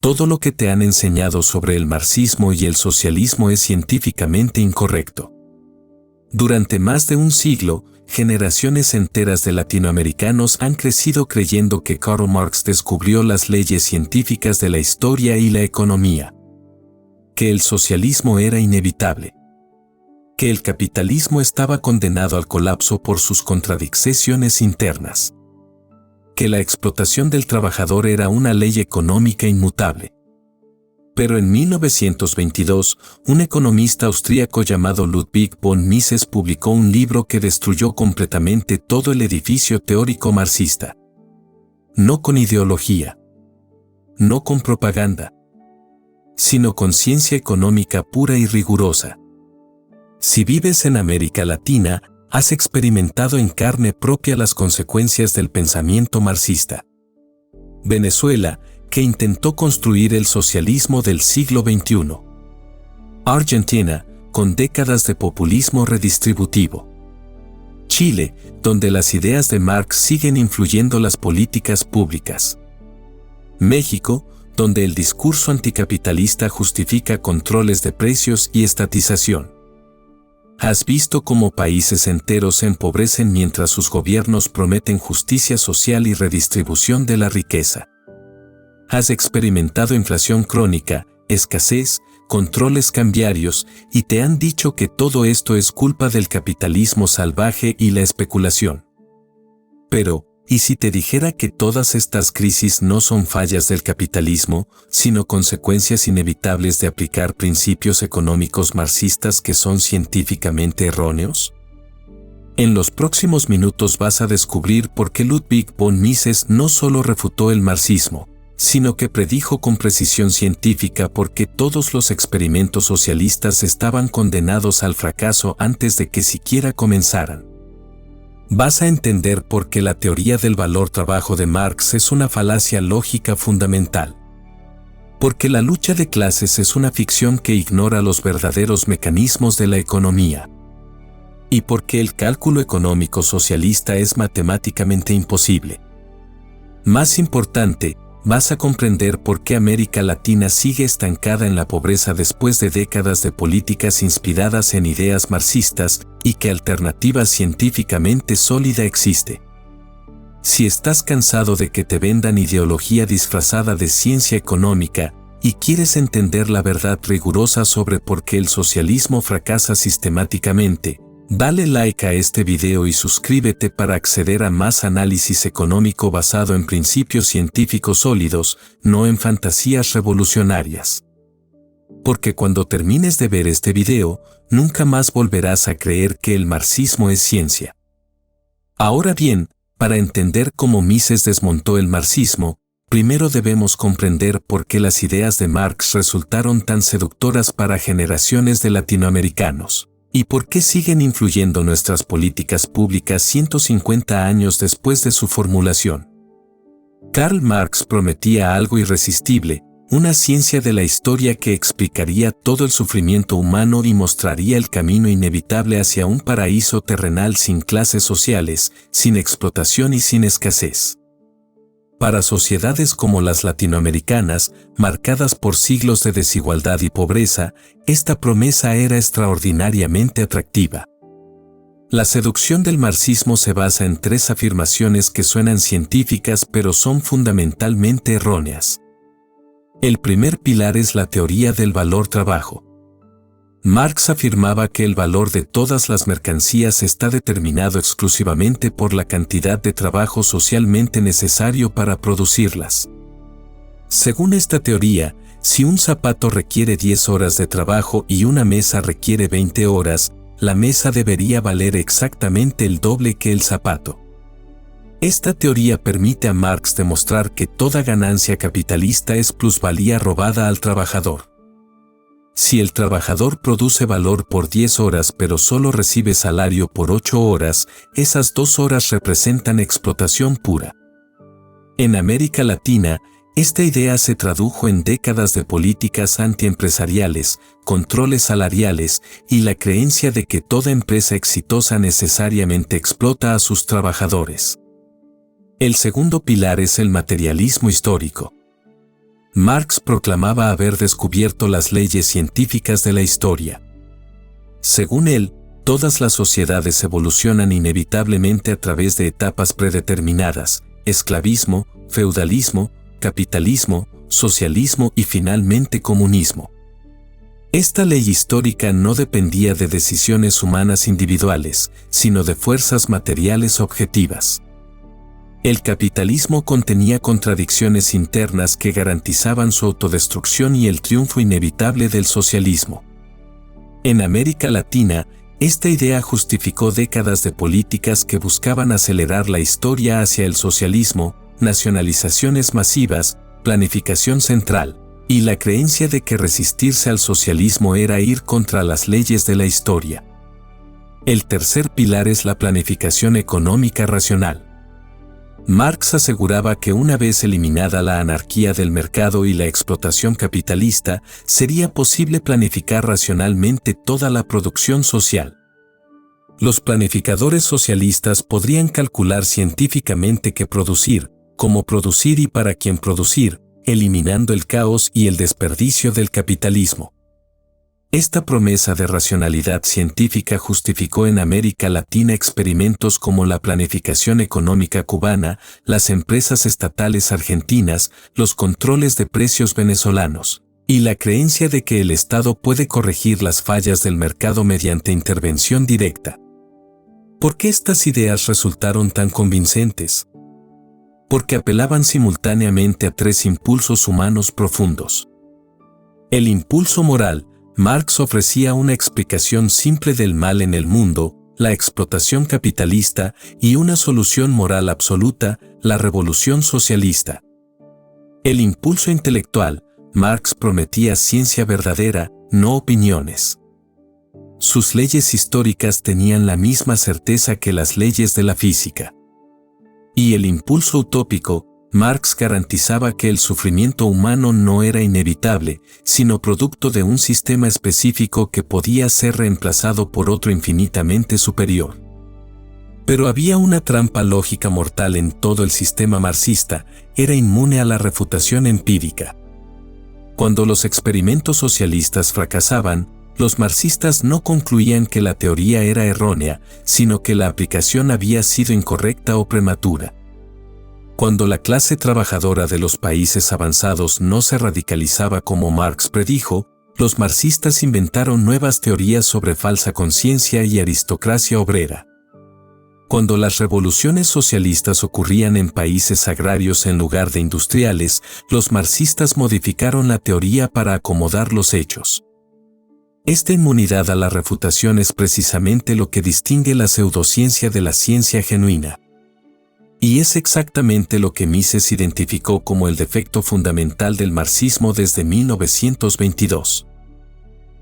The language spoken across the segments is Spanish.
Todo lo que te han enseñado sobre el marxismo y el socialismo es científicamente incorrecto. Durante más de un siglo, generaciones enteras de latinoamericanos han crecido creyendo que Karl Marx descubrió las leyes científicas de la historia y la economía, que el socialismo era inevitable, que el capitalismo estaba condenado al colapso por sus contradicciones internas, que la explotación del trabajador era una ley económica inmutable. Pero en 1922, un economista austríaco llamado Ludwig von Mises publicó un libro que destruyó completamente todo el edificio teórico marxista. No con ideología, no con propaganda, sino con ciencia económica pura y rigurosa. Si vives en América Latina, has experimentado en carne propia las consecuencias del pensamiento marxista. Venezuela, que intentó construir el socialismo del siglo XXI. Argentina, con décadas de populismo redistributivo. Chile, donde las ideas de Marx siguen influyendo las políticas públicas. México, donde el discurso anticapitalista justifica controles de precios y estatización. ¿Has visto cómo países enteros se empobrecen mientras sus gobiernos prometen justicia social y redistribución de la riqueza? ¿Has experimentado inflación crónica, escasez, controles cambiarios y te han dicho que todo esto es culpa del capitalismo salvaje y la especulación? Pero, ¿y si te dijera que todas estas crisis no son fallas del capitalismo, sino consecuencias inevitables de aplicar principios económicos marxistas que son científicamente erróneos? En los próximos minutos vas a descubrir por qué Ludwig von Mises no solo refutó el marxismo, sino que predijo con precisión científica por qué todos los experimentos socialistas estaban condenados al fracaso antes de que siquiera comenzaran. Vas a entender por qué la teoría del valor trabajo de Marx es una falacia lógica fundamental. Porque la lucha de clases es una ficción que ignora los verdaderos mecanismos de la economía. Y porque el cálculo económico socialista es matemáticamente imposible. Más importante, vas a comprender por qué América Latina sigue estancada en la pobreza después de décadas de políticas inspiradas en ideas marxistas y qué alternativa científicamente sólida existe. Si estás cansado de que te vendan ideología disfrazada de ciencia económica y quieres entender la verdad rigurosa sobre por qué el socialismo fracasa sistemáticamente, dale like a este video y suscríbete para acceder a más análisis económico basado en principios científicos sólidos, no en fantasías revolucionarias. Porque cuando termines de ver este video, nunca más volverás a creer que el marxismo es ciencia. Ahora bien, para entender cómo Mises desmontó el marxismo, primero debemos comprender por qué las ideas de Marx resultaron tan seductoras para generaciones de latinoamericanos. ¿Y por qué siguen influyendo nuestras políticas públicas 150 años después de su formulación? Karl Marx prometía algo irresistible, una ciencia de la historia que explicaría todo el sufrimiento humano y mostraría el camino inevitable hacia un paraíso terrenal sin clases sociales, sin explotación y sin escasez. Para sociedades como las latinoamericanas, marcadas por siglos de desigualdad y pobreza, esta promesa era extraordinariamente atractiva. La seducción del marxismo se basa en tres afirmaciones que suenan científicas pero son fundamentalmente erróneas. El primer pilar es la teoría del valor trabajo. Marx afirmaba que el valor de todas las mercancías está determinado exclusivamente por la cantidad de trabajo socialmente necesario para producirlas. Según esta teoría, si un zapato requiere 10 horas de trabajo y una mesa requiere 20 horas, la mesa debería valer exactamente el doble que el zapato. Esta teoría permite a Marx demostrar que toda ganancia capitalista es plusvalía robada al trabajador. Si el trabajador produce valor por 10 horas pero solo recibe salario por 8 horas, esas 2 horas representan explotación pura. En América Latina, esta idea se tradujo en décadas de políticas antiempresariales, controles salariales y la creencia de que toda empresa exitosa necesariamente explota a sus trabajadores. El segundo pilar es el materialismo histórico. Marx proclamaba haber descubierto las leyes científicas de la historia. Según él, todas las sociedades evolucionan inevitablemente a través de etapas predeterminadas: esclavismo, feudalismo, capitalismo, socialismo y finalmente comunismo. Esta ley histórica no dependía de decisiones humanas individuales, sino de fuerzas materiales objetivas. El capitalismo contenía contradicciones internas que garantizaban su autodestrucción y el triunfo inevitable del socialismo. En América Latina, esta idea justificó décadas de políticas que buscaban acelerar la historia hacia el socialismo, nacionalizaciones masivas, planificación central, y la creencia de que resistirse al socialismo era ir contra las leyes de la historia. El tercer pilar es la planificación económica racional. Marx aseguraba que una vez eliminada la anarquía del mercado y la explotación capitalista, sería posible planificar racionalmente toda la producción social. Los planificadores socialistas podrían calcular científicamente qué producir, cómo producir y para quién producir, eliminando el caos y el desperdicio del capitalismo. Esta promesa de racionalidad científica justificó en América Latina experimentos como la planificación económica cubana, las empresas estatales argentinas, los controles de precios venezolanos, y la creencia de que el Estado puede corregir las fallas del mercado mediante intervención directa. ¿Por qué estas ideas resultaron tan convincentes? Porque apelaban simultáneamente a tres impulsos humanos profundos. El impulso moral. Marx ofrecía una explicación simple del mal en el mundo, la explotación capitalista, y una solución moral absoluta, la revolución socialista. El impulso intelectual. Marx prometía ciencia verdadera, no opiniones. Sus leyes históricas tenían la misma certeza que las leyes de la física. Y el impulso utópico. Marx garantizaba que el sufrimiento humano no era inevitable, sino producto de un sistema específico que podía ser reemplazado por otro infinitamente superior. Pero había una trampa lógica mortal en todo el sistema marxista: era inmune a la refutación empírica. Cuando los experimentos socialistas fracasaban, los marxistas no concluían que la teoría era errónea, sino que la aplicación había sido incorrecta o prematura. Cuando la clase trabajadora de los países avanzados no se radicalizaba como Marx predijo, los marxistas inventaron nuevas teorías sobre falsa conciencia y aristocracia obrera. Cuando las revoluciones socialistas ocurrían en países agrarios en lugar de industriales, los marxistas modificaron la teoría para acomodar los hechos. Esta inmunidad a la refutación es precisamente lo que distingue la pseudociencia de la ciencia genuina. Y es exactamente lo que Mises identificó como el defecto fundamental del marxismo desde 1922.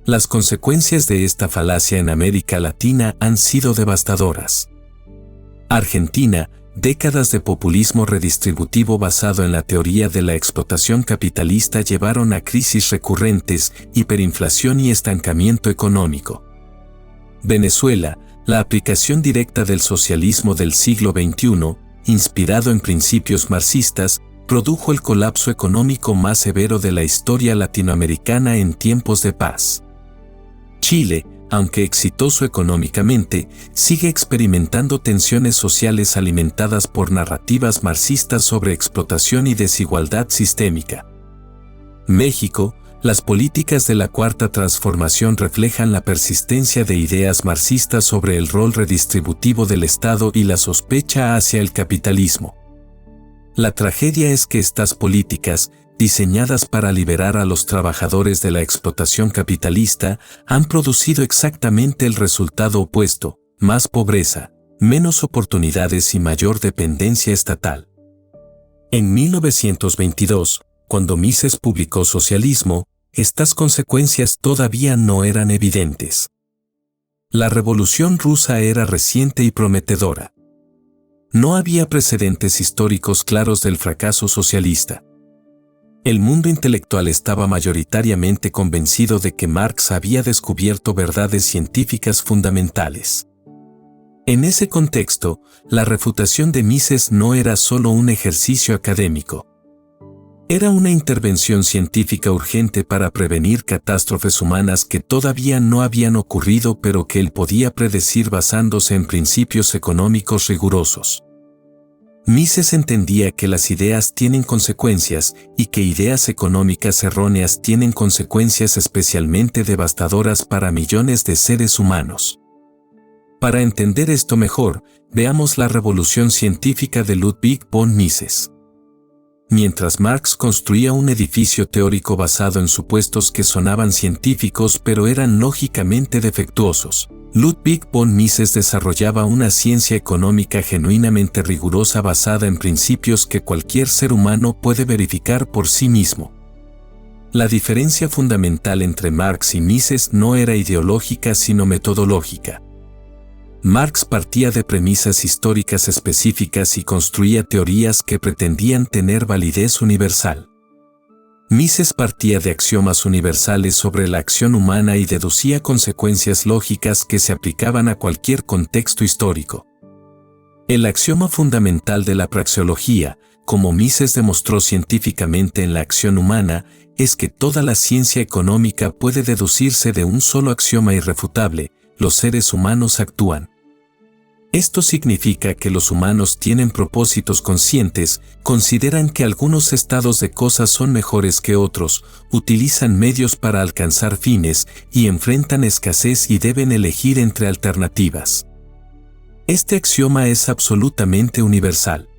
Las consecuencias de esta falacia en América Latina han sido devastadoras. Argentina, décadas de populismo redistributivo basado en la teoría de la explotación capitalista llevaron a crisis recurrentes, hiperinflación y estancamiento económico. Venezuela, la aplicación directa del socialismo del siglo XXI, inspirado en principios marxistas, produjo el colapso económico más severo de la historia latinoamericana en tiempos de paz. Chile, aunque exitoso económicamente, sigue experimentando tensiones sociales alimentadas por narrativas marxistas sobre explotación y desigualdad sistémica. México, las políticas de la Cuarta Transformación reflejan la persistencia de ideas marxistas sobre el rol redistributivo del Estado y la sospecha hacia el capitalismo. La tragedia es que estas políticas, diseñadas para liberar a los trabajadores de la explotación capitalista, han producido exactamente el resultado opuesto: más pobreza, menos oportunidades y mayor dependencia estatal. En 1922, cuando Mises publicó Socialismo, estas consecuencias todavía no eran evidentes. La Revolución Rusa era reciente y prometedora. No había precedentes históricos claros del fracaso socialista. El mundo intelectual estaba mayoritariamente convencido de que Marx había descubierto verdades científicas fundamentales. En ese contexto, la refutación de Mises no era solo un ejercicio académico. Era una intervención científica urgente para prevenir catástrofes humanas que todavía no habían ocurrido pero que él podía predecir basándose en principios económicos rigurosos. Mises entendía que las ideas tienen consecuencias y que ideas económicas erróneas tienen consecuencias especialmente devastadoras para millones de seres humanos. Para entender esto mejor, veamos la revolución científica de Ludwig von Mises. Mientras Marx construía un edificio teórico basado en supuestos que sonaban científicos pero eran lógicamente defectuosos, Ludwig von Mises desarrollaba una ciencia económica genuinamente rigurosa basada en principios que cualquier ser humano puede verificar por sí mismo. La diferencia fundamental entre Marx y Mises no era ideológica sino metodológica. Marx partía de premisas históricas específicas y construía teorías que pretendían tener validez universal. Mises partía de axiomas universales sobre la acción humana y deducía consecuencias lógicas que se aplicaban a cualquier contexto histórico. El axioma fundamental de la praxeología, como Mises demostró científicamente en la acción humana, es que toda la ciencia económica puede deducirse de un solo axioma irrefutable: los seres humanos actúan. Esto significa que los humanos tienen propósitos conscientes, consideran que algunos estados de cosas son mejores que otros, utilizan medios para alcanzar fines y enfrentan escasez y deben elegir entre alternativas. Este axioma es absolutamente universal.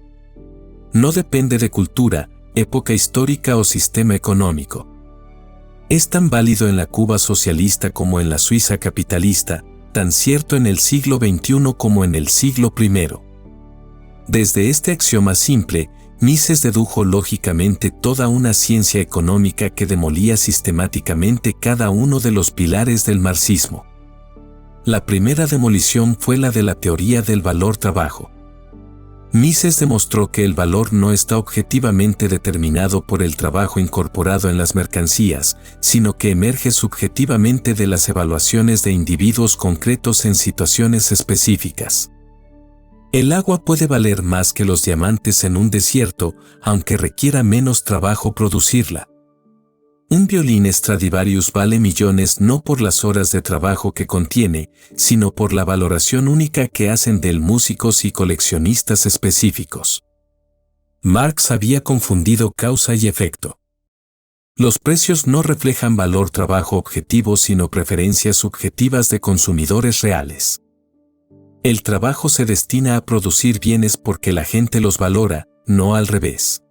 No depende de cultura, época histórica o sistema económico. Es tan válido en la Cuba socialista como en la Suiza capitalista, tan cierto en el siglo XXI como en el siglo I. Desde este axioma simple, Mises dedujo lógicamente toda una ciencia económica que demolía sistemáticamente cada uno de los pilares del marxismo. La primera demolición fue la de la teoría del valor-trabajo. Mises demostró que el valor no está objetivamente determinado por el trabajo incorporado en las mercancías, sino que emerge subjetivamente de las evaluaciones de individuos concretos en situaciones específicas. El agua puede valer más que los diamantes en un desierto, aunque requiera menos trabajo producirla. Un violín Stradivarius vale millones no por las horas de trabajo que contiene, sino por la valoración única que hacen de él músicos y coleccionistas específicos. Marx había confundido causa y efecto. Los precios no reflejan valor-trabajo objetivo sino preferencias subjetivas de consumidores reales. El trabajo se destina a producir bienes porque la gente los valora, no al revés.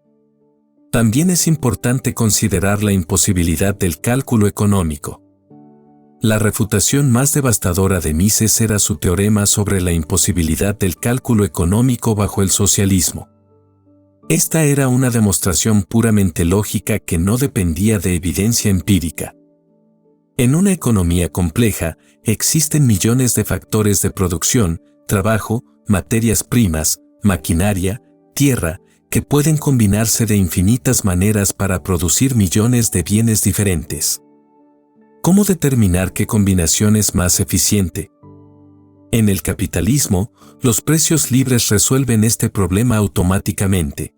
También es importante considerar la imposibilidad del cálculo económico. La refutación más devastadora de Mises era su teorema sobre la imposibilidad del cálculo económico bajo el socialismo. Esta era una demostración puramente lógica que no dependía de evidencia empírica. En una economía compleja, existen millones de factores de producción, trabajo, materias primas, maquinaria, tierra, que pueden combinarse de infinitas maneras para producir millones de bienes diferentes. ¿Cómo determinar qué combinación es más eficiente? En el capitalismo, los precios libres resuelven este problema automáticamente.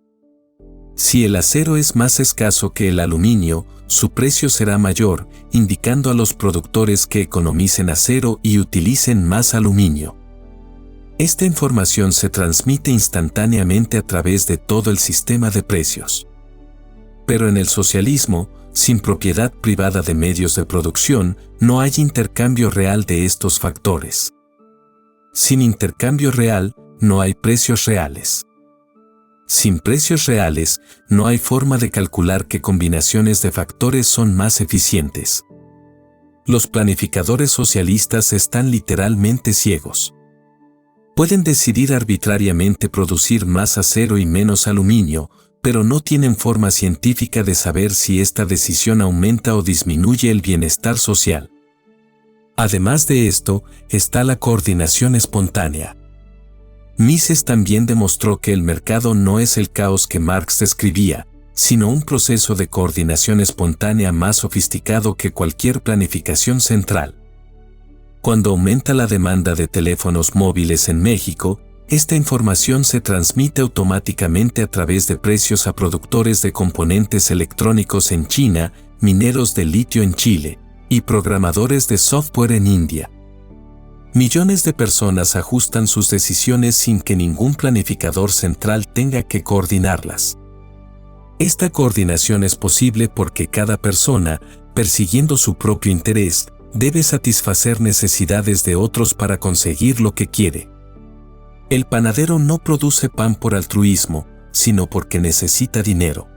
Si el acero es más escaso que el aluminio, su precio será mayor, indicando a los productores que economicen acero y utilicen más aluminio. Esta información se transmite instantáneamente a través de todo el sistema de precios. Pero en el socialismo, sin propiedad privada de medios de producción, no hay intercambio real de estos factores. Sin intercambio real, no hay precios reales. Sin precios reales, no hay forma de calcular qué combinaciones de factores son más eficientes. Los planificadores socialistas están literalmente ciegos. Pueden decidir arbitrariamente producir más acero y menos aluminio, pero no tienen forma científica de saber si esta decisión aumenta o disminuye el bienestar social. Además de esto, está la coordinación espontánea. Mises también demostró que el mercado no es el caos que Marx describía, sino un proceso de coordinación espontánea más sofisticado que cualquier planificación central. Cuando aumenta la demanda de teléfonos móviles en México, esta información se transmite automáticamente a través de precios a productores de componentes electrónicos en China, mineros de litio en Chile y programadores de software en India. Millones de personas ajustan sus decisiones sin que ningún planificador central tenga que coordinarlas. Esta coordinación es posible porque cada persona, persiguiendo su propio interés, debe satisfacer necesidades de otros para conseguir lo que quiere. El panadero no produce pan por altruismo, sino porque necesita dinero.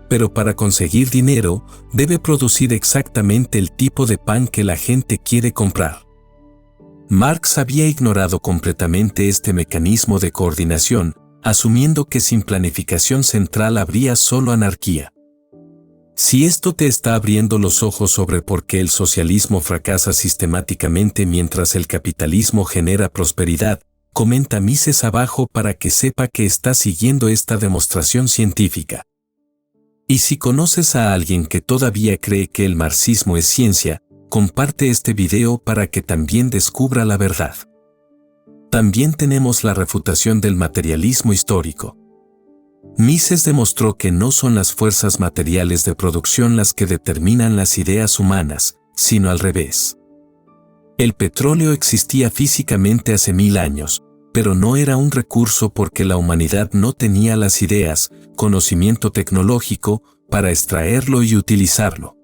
Pero para conseguir dinero, debe producir exactamente el tipo de pan que la gente quiere comprar. Marx había ignorado completamente este mecanismo de coordinación, asumiendo que sin planificación central habría solo anarquía. Si esto te está abriendo los ojos sobre por qué el socialismo fracasa sistemáticamente mientras el capitalismo genera prosperidad, comenta Mises abajo para que sepa que está siguiendo esta demostración científica. Y si conoces a alguien que todavía cree que el marxismo es ciencia, comparte este video para que también descubra la verdad. También tenemos la refutación del materialismo histórico. Mises demostró que no son las fuerzas materiales de producción las que determinan las ideas humanas, sino al revés. El petróleo existía físicamente hace 1000 años, pero no era un recurso porque la humanidad no tenía las ideas, conocimiento tecnológico, para extraerlo y utilizarlo.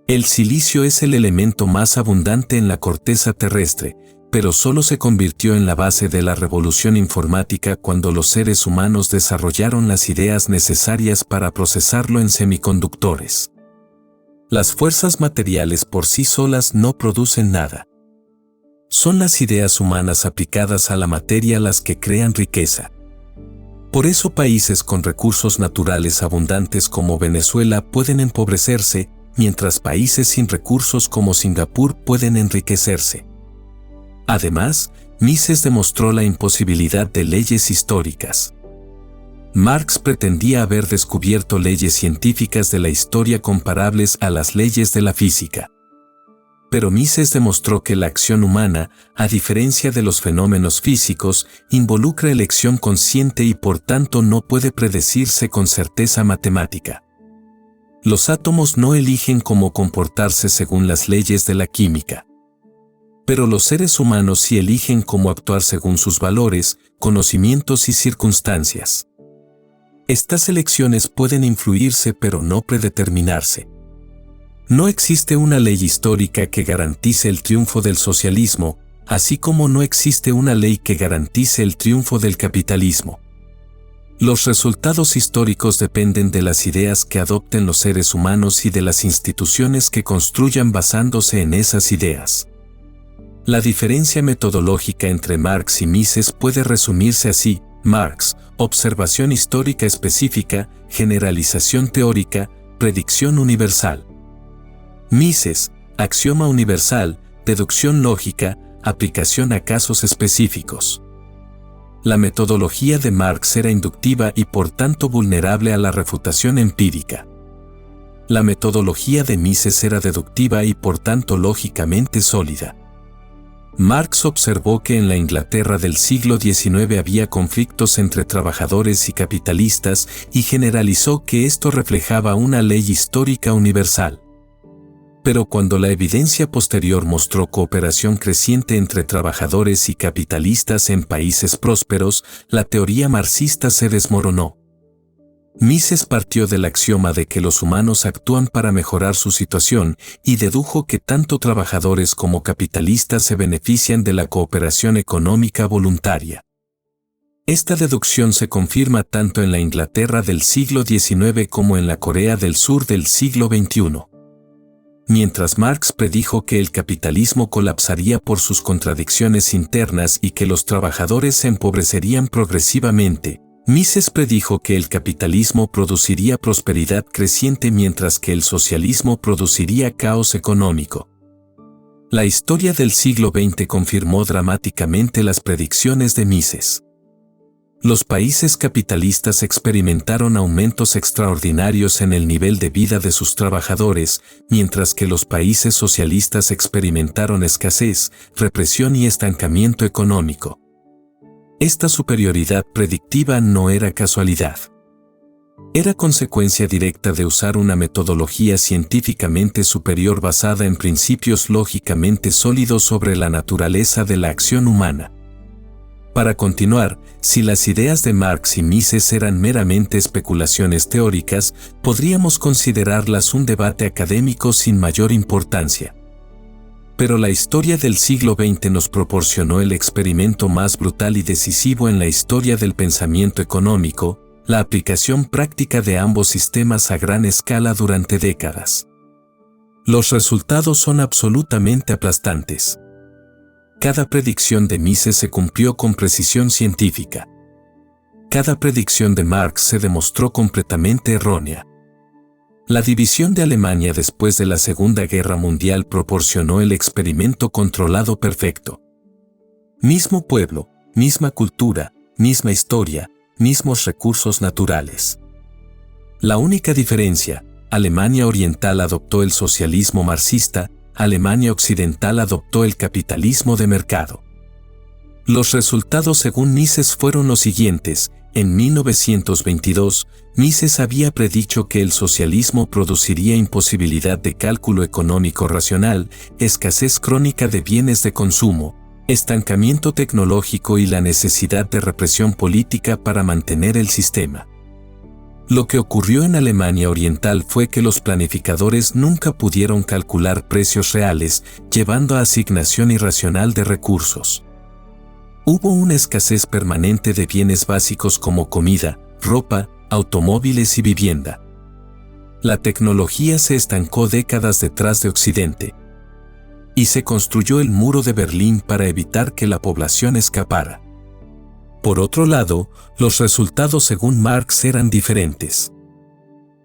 El silicio es el elemento más abundante en la corteza terrestre, pero solo se convirtió en la base de la revolución informática cuando los seres humanos desarrollaron las ideas necesarias para procesarlo en semiconductores. Las fuerzas materiales por sí solas no producen nada. Son las ideas humanas aplicadas a la materia las que crean riqueza. Por eso países con recursos naturales abundantes como Venezuela pueden empobrecerse, mientras países sin recursos como Singapur pueden enriquecerse. Además, Mises demostró la imposibilidad de leyes históricas. Marx pretendía haber descubierto leyes científicas de la historia comparables a las leyes de la física. Pero Mises demostró que la acción humana, a diferencia de los fenómenos físicos, involucra elección consciente y por tanto no puede predecirse con certeza matemática. Los átomos no eligen cómo comportarse según las leyes de la química. Pero los seres humanos sí eligen cómo actuar según sus valores, conocimientos y circunstancias. Estas elecciones pueden influirse pero no predeterminarse. No existe una ley histórica que garantice el triunfo del socialismo, así como no existe una ley que garantice el triunfo del capitalismo. Los resultados históricos dependen de las ideas que adopten los seres humanos y de las instituciones que construyan basándose en esas ideas. La diferencia metodológica entre Marx y Mises puede resumirse así: Marx, observación histórica específica, generalización teórica, predicción universal. Mises, axioma universal, deducción lógica, aplicación a casos específicos. La metodología de Marx era inductiva y por tanto vulnerable a la refutación empírica. La metodología de Mises era deductiva y por tanto lógicamente sólida. Marx observó que en la Inglaterra del siglo XIX había conflictos entre trabajadores y capitalistas y generalizó que esto reflejaba una ley histórica universal. Pero cuando la evidencia posterior mostró cooperación creciente entre trabajadores y capitalistas en países prósperos, la teoría marxista se desmoronó. Mises partió del axioma de que los humanos actúan para mejorar su situación y dedujo que tanto trabajadores como capitalistas se benefician de la cooperación económica voluntaria. Esta deducción se confirma tanto en la Inglaterra del siglo XIX como en la Corea del Sur del siglo XXI. Mientras Marx predijo que el capitalismo colapsaría por sus contradicciones internas y que los trabajadores se empobrecerían progresivamente, Mises predijo que el capitalismo produciría prosperidad creciente mientras que el socialismo produciría caos económico. La historia del siglo XX confirmó dramáticamente las predicciones de Mises. Los países capitalistas experimentaron aumentos extraordinarios en el nivel de vida de sus trabajadores, mientras que los países socialistas experimentaron escasez, represión y estancamiento económico. Esta superioridad predictiva no era casualidad. Era consecuencia directa de usar una metodología científicamente superior basada en principios lógicamente sólidos sobre la naturaleza de la acción humana. Para continuar, si las ideas de Marx y Mises eran meramente especulaciones teóricas, podríamos considerarlas un debate académico sin mayor importancia. Pero la historia del siglo XX nos proporcionó el experimento más brutal y decisivo en la historia del pensamiento económico, la aplicación práctica de ambos sistemas a gran escala durante décadas. Los resultados son absolutamente aplastantes. Cada predicción de Mises se cumplió con precisión científica. Cada predicción de Marx se demostró completamente errónea. La división de Alemania después de la Segunda Guerra Mundial proporcionó el experimento controlado perfecto. Mismo pueblo, misma cultura, misma historia, mismos recursos naturales. La única diferencia, Alemania Oriental adoptó el socialismo marxista, Alemania Occidental adoptó el capitalismo de mercado. Los resultados según Mises fueron los siguientes. En 1922, Mises había predicho que el socialismo produciría imposibilidad de cálculo económico racional, escasez crónica de bienes de consumo, estancamiento tecnológico y la necesidad de represión política para mantener el sistema. Lo que ocurrió en Alemania Oriental fue que los planificadores nunca pudieron calcular precios reales, llevando a asignación irracional de recursos. Hubo una escasez permanente de bienes básicos como comida, ropa, automóviles y vivienda. La tecnología se estancó décadas detrás de Occidente. Y se construyó el muro de Berlín para evitar que la población escapara. Por otro lado, los resultados según Marx eran diferentes.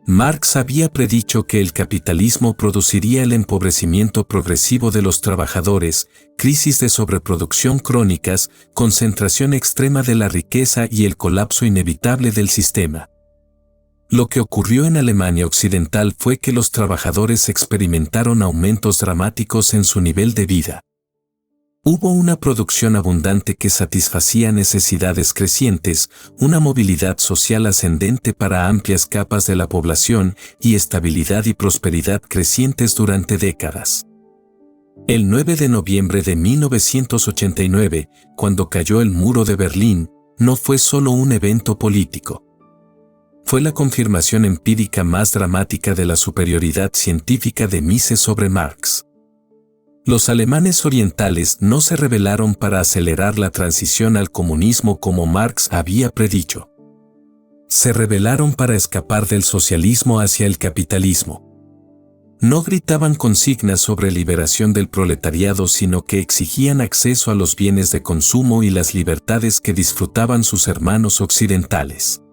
Marx había predicho que el capitalismo produciría el empobrecimiento progresivo de los trabajadores, crisis de sobreproducción crónicas, concentración extrema de la riqueza y el colapso inevitable del sistema. Lo que ocurrió en Alemania Occidental fue que los trabajadores experimentaron aumentos dramáticos en su nivel de vida. Hubo una producción abundante que satisfacía necesidades crecientes, una movilidad social ascendente para amplias capas de la población y estabilidad y prosperidad crecientes durante décadas. El 9 de noviembre de 1989, cuando cayó el muro de Berlín, no fue solo un evento político. Fue la confirmación empírica más dramática de la superioridad científica de Mises sobre Marx. Los alemanes orientales no se rebelaron para acelerar la transición al comunismo como Marx había predicho. Se rebelaron para escapar del socialismo hacia el capitalismo. No gritaban consignas sobre liberación del proletariado, sino que exigían acceso a los bienes de consumo y las libertades que disfrutaban sus hermanos occidentales.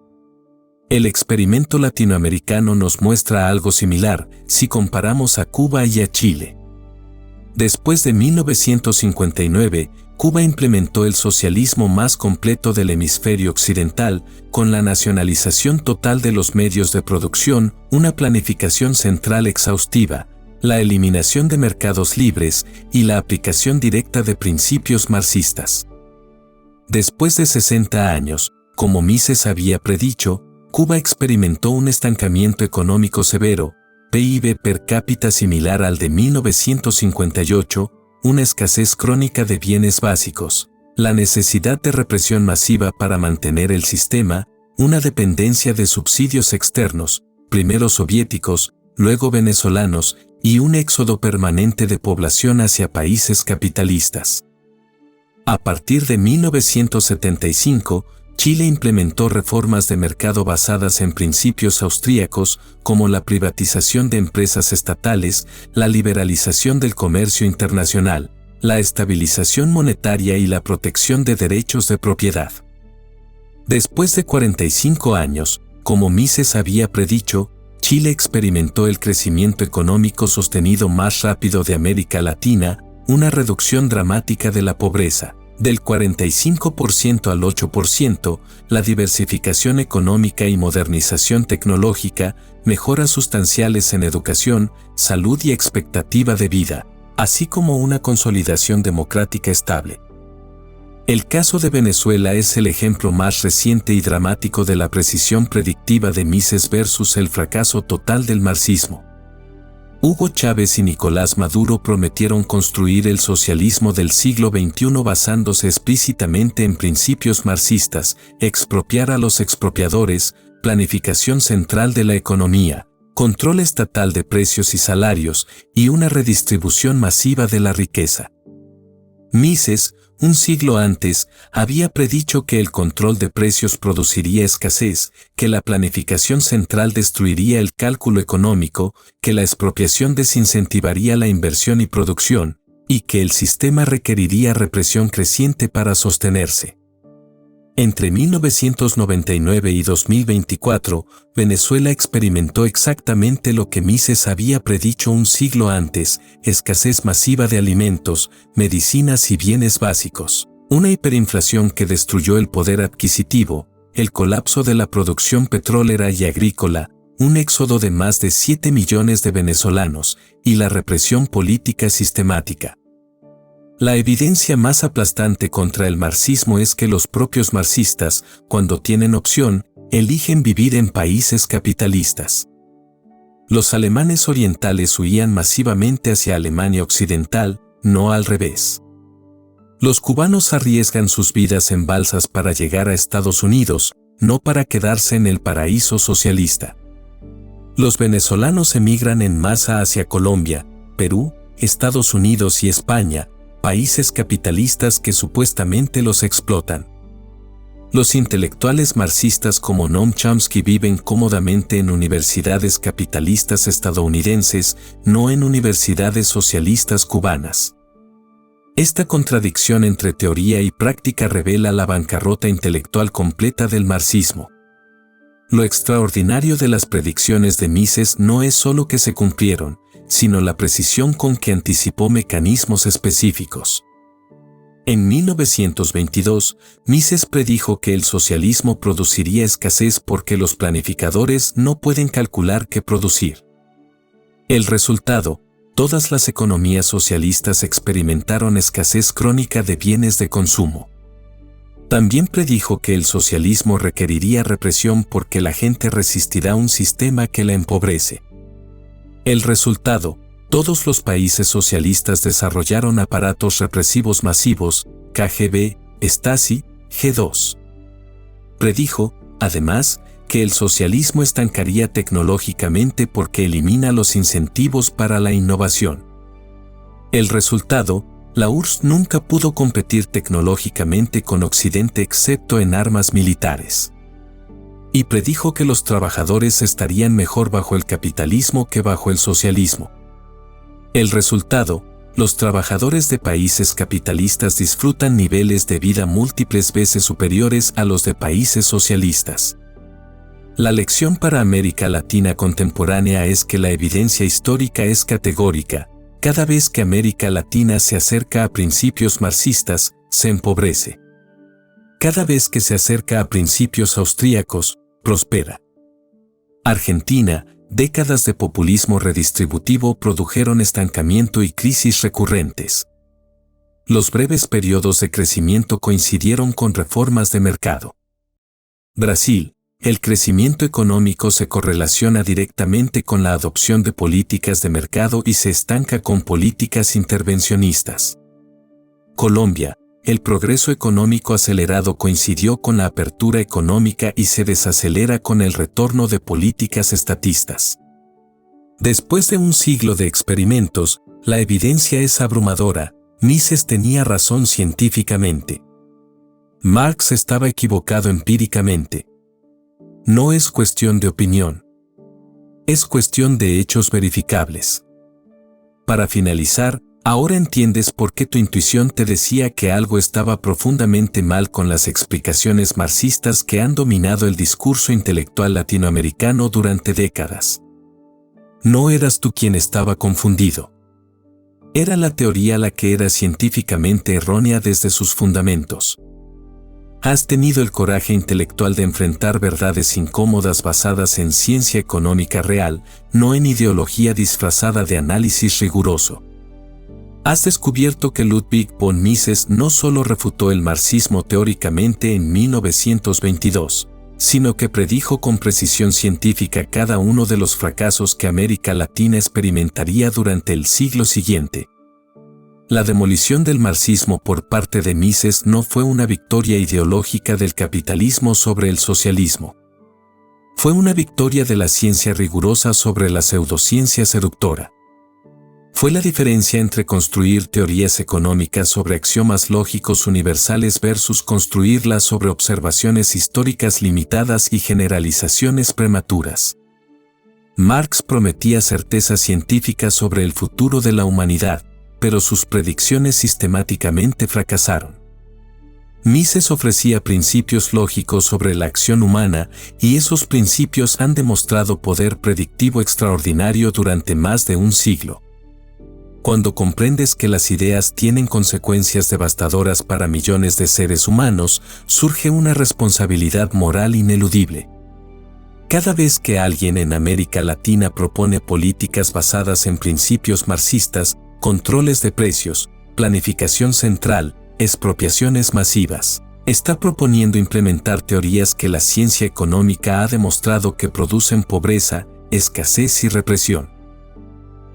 El experimento latinoamericano nos muestra algo similar si comparamos a Cuba y a Chile. Después de 1959, Cuba implementó el socialismo más completo del hemisferio occidental, con la nacionalización total de los medios de producción, una planificación central exhaustiva, la eliminación de mercados libres y la aplicación directa de principios marxistas. Después de 60 años, como Mises había predicho, Cuba experimentó un estancamiento económico severo, PIB per cápita similar al de 1958, una escasez crónica de bienes básicos, la necesidad de represión masiva para mantener el sistema, una dependencia de subsidios externos, primero soviéticos, luego venezolanos, y un éxodo permanente de población hacia países capitalistas. A partir de 1975, Chile implementó reformas de mercado basadas en principios austríacos, como la privatización de empresas estatales, la liberalización del comercio internacional, la estabilización monetaria y la protección de derechos de propiedad. Después de 45 años, como Mises había predicho, Chile experimentó el crecimiento económico sostenido más rápido de América Latina, una reducción dramática de la pobreza, del 45% al 8%, la diversificación económica y modernización tecnológica, mejoras sustanciales en educación, salud y expectativa de vida, así como una consolidación democrática estable. El caso de Venezuela es el ejemplo más reciente y dramático de la precisión predictiva de Mises versus el fracaso total del marxismo. Hugo Chávez y Nicolás Maduro prometieron construir el socialismo del siglo XXI basándose explícitamente en principios marxistas, expropiar a los expropiadores, planificación central de la economía, control estatal de precios y salarios, y una redistribución masiva de la riqueza. Mises, un siglo antes, había predicho que el control de precios produciría escasez, que la planificación central destruiría el cálculo económico, que la expropiación desincentivaría la inversión y producción, y que el sistema requeriría represión creciente para sostenerse. Entre 1999 y 2024, Venezuela experimentó exactamente lo que Mises había predicho un siglo antes: escasez masiva de alimentos, medicinas y bienes básicos, una hiperinflación que destruyó el poder adquisitivo, el colapso de la producción petrolera y agrícola, un éxodo de más de 7 millones de venezolanos, y la represión política sistemática. La evidencia más aplastante contra el marxismo es que los propios marxistas, cuando tienen opción, eligen vivir en países capitalistas. Los alemanes orientales huían masivamente hacia Alemania Occidental, no al revés. Los cubanos arriesgan sus vidas en balsas para llegar a Estados Unidos, no para quedarse en el paraíso socialista. Los venezolanos emigran en masa hacia Colombia, Perú, Estados Unidos y España, países capitalistas que supuestamente los explotan. Los intelectuales marxistas como Noam Chomsky viven cómodamente en universidades capitalistas estadounidenses, no en universidades socialistas cubanas. Esta contradicción entre teoría y práctica revela la bancarrota intelectual completa del marxismo. Lo extraordinario de las predicciones de Mises no es solo que se cumplieron, sino la precisión con que anticipó mecanismos específicos. En 1922, Mises predijo que el socialismo produciría escasez porque los planificadores no pueden calcular qué producir. El resultado: todas las economías socialistas experimentaron escasez crónica de bienes de consumo. También predijo que el socialismo requeriría represión porque la gente resistirá un sistema que la empobrece. El resultado: todos los países socialistas desarrollaron aparatos represivos masivos, KGB, Stasi, G2. Predijo, además, que el socialismo estancaría tecnológicamente porque elimina los incentivos para la innovación. El resultado: la URSS nunca pudo competir tecnológicamente con Occidente excepto en armas militares. Y predijo que los trabajadores estarían mejor bajo el capitalismo que bajo el socialismo. El resultado: los trabajadores de países capitalistas disfrutan niveles de vida múltiples veces superiores a los de países socialistas. La lección para América Latina contemporánea es que la evidencia histórica es categórica: cada vez que América Latina se acerca a principios marxistas, se empobrece. Cada vez que se acerca a principios austríacos, prospera. Argentina, décadas de populismo redistributivo produjeron estancamiento y crisis recurrentes. Los breves periodos de crecimiento coincidieron con reformas de mercado. Brasil, el crecimiento económico se correlaciona directamente con la adopción de políticas de mercado y se estanca con políticas intervencionistas. Colombia, el progreso económico acelerado coincidió con la apertura económica y se desacelera con el retorno de políticas estatistas. Después de un siglo de experimentos, la evidencia es abrumadora: Mises tenía razón científicamente. Marx estaba equivocado empíricamente. No es cuestión de opinión. Es cuestión de hechos verificables. Para finalizar, ahora entiendes por qué tu intuición te decía que algo estaba profundamente mal con las explicaciones marxistas que han dominado el discurso intelectual latinoamericano durante décadas. No eras tú quien estaba confundido. Era la teoría la que era científicamente errónea desde sus fundamentos. Has tenido el coraje intelectual de enfrentar verdades incómodas basadas en ciencia económica real, no en ideología disfrazada de análisis riguroso. Has descubierto que Ludwig von Mises no solo refutó el marxismo teóricamente en 1922, sino que predijo con precisión científica cada uno de los fracasos que América Latina experimentaría durante el siglo siguiente. La demolición del marxismo por parte de Mises no fue una victoria ideológica del capitalismo sobre el socialismo. Fue una victoria de la ciencia rigurosa sobre la pseudociencia seductora. Fue la diferencia entre construir teorías económicas sobre axiomas lógicos universales versus construirlas sobre observaciones históricas limitadas y generalizaciones prematuras. Marx prometía certeza científica sobre el futuro de la humanidad, pero sus predicciones sistemáticamente fracasaron. Mises ofrecía principios lógicos sobre la acción humana y esos principios han demostrado poder predictivo extraordinario durante más de un siglo. Cuando comprendes que las ideas tienen consecuencias devastadoras para millones de seres humanos, surge una responsabilidad moral ineludible. Cada vez que alguien en América Latina propone políticas basadas en principios marxistas, controles de precios, planificación central, expropiaciones masivas, está proponiendo implementar teorías que la ciencia económica ha demostrado que producen pobreza, escasez y represión.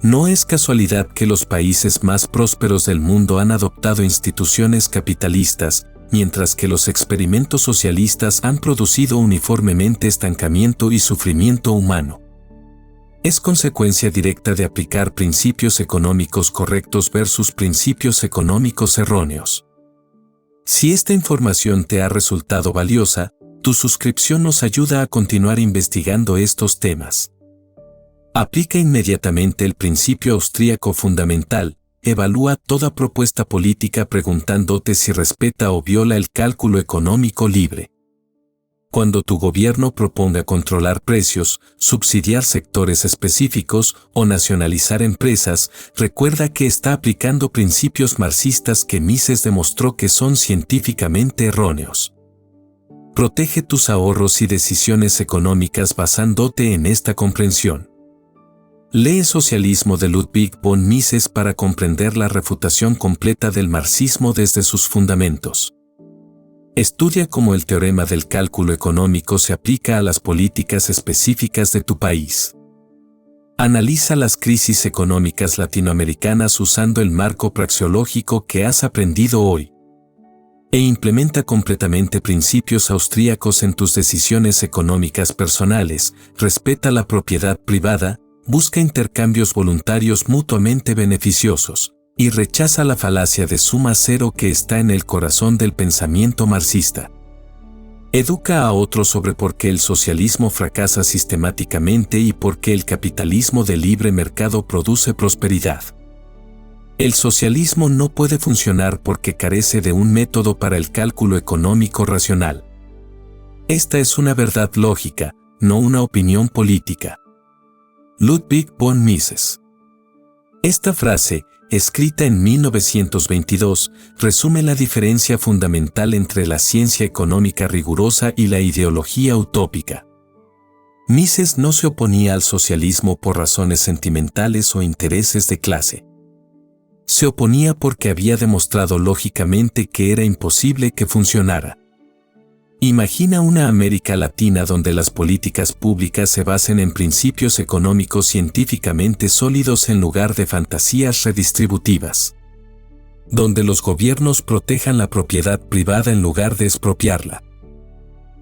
No es casualidad que los países más prósperos del mundo han adoptado instituciones capitalistas, mientras que los experimentos socialistas han producido uniformemente estancamiento y sufrimiento humano. Es consecuencia directa de aplicar principios económicos correctos versus principios económicos erróneos. Si esta información te ha resultado valiosa, tu suscripción nos ayuda a continuar investigando estos temas. Aplica inmediatamente el principio austríaco fundamental, evalúa toda propuesta política preguntándote si respeta o viola el cálculo económico libre. Cuando tu gobierno proponga controlar precios, subsidiar sectores específicos o nacionalizar empresas, recuerda que está aplicando principios marxistas que Mises demostró que son científicamente erróneos. Protege tus ahorros y decisiones económicas basándote en esta comprensión. Lee Socialismo de Ludwig von Mises para comprender la refutación completa del marxismo desde sus fundamentos. Estudia cómo el teorema del cálculo económico se aplica a las políticas específicas de tu país. Analiza las crisis económicas latinoamericanas usando el marco praxeológico que has aprendido hoy. E implementa completamente principios austríacos en tus decisiones económicas personales, respeta la propiedad privada, busca intercambios voluntarios mutuamente beneficiosos, y rechaza la falacia de suma cero que está en el corazón del pensamiento marxista. Educa a otros sobre por qué el socialismo fracasa sistemáticamente y por qué el capitalismo de libre mercado produce prosperidad. El socialismo no puede funcionar porque carece de un método para el cálculo económico racional. Esta es una verdad lógica, no una opinión política. Ludwig von Mises. Esta frase, escrita en 1922, resume la diferencia fundamental entre la ciencia económica rigurosa y la ideología utópica. Mises no se oponía al socialismo por razones sentimentales o intereses de clase. Se oponía porque había demostrado lógicamente que era imposible que funcionara. Imagina una América Latina donde las políticas públicas se basen en principios económicos científicamente sólidos en lugar de fantasías redistributivas. Donde los gobiernos protejan la propiedad privada en lugar de expropiarla.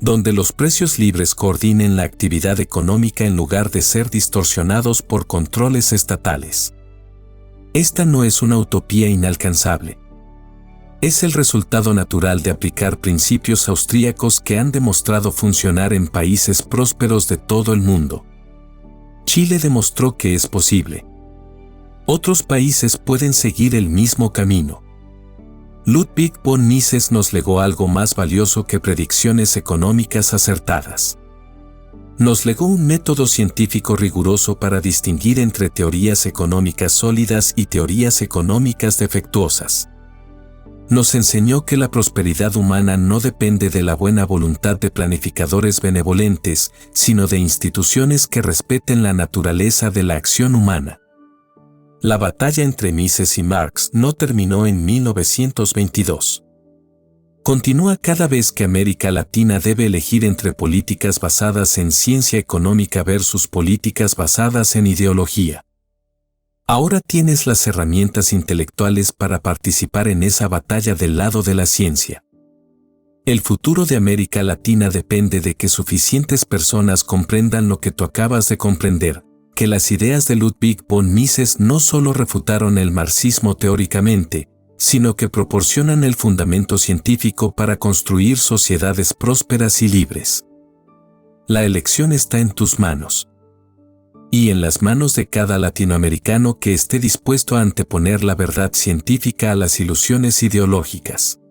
Donde los precios libres coordinen la actividad económica en lugar de ser distorsionados por controles estatales. Esta no es una utopía inalcanzable. Es el resultado natural de aplicar principios austríacos que han demostrado funcionar en países prósperos de todo el mundo. Chile demostró que es posible. Otros países pueden seguir el mismo camino. Ludwig von Mises nos legó algo más valioso que predicciones económicas acertadas. Nos legó un método científico riguroso para distinguir entre teorías económicas sólidas y teorías económicas defectuosas. Nos enseñó que la prosperidad humana no depende de la buena voluntad de planificadores benevolentes, sino de instituciones que respeten la naturaleza de la acción humana. La batalla entre Mises y Marx no terminó en 1922. Continúa cada vez que América Latina debe elegir entre políticas basadas en ciencia económica versus políticas basadas en ideología. Ahora tienes las herramientas intelectuales para participar en esa batalla del lado de la ciencia. El futuro de América Latina depende de que suficientes personas comprendan lo que tú acabas de comprender, que las ideas de Ludwig von Mises no solo refutaron el marxismo teóricamente, sino que proporcionan el fundamento científico para construir sociedades prósperas y libres. La elección está en tus manos. Y en las manos de cada latinoamericano que esté dispuesto a anteponer la verdad científica a las ilusiones ideológicas.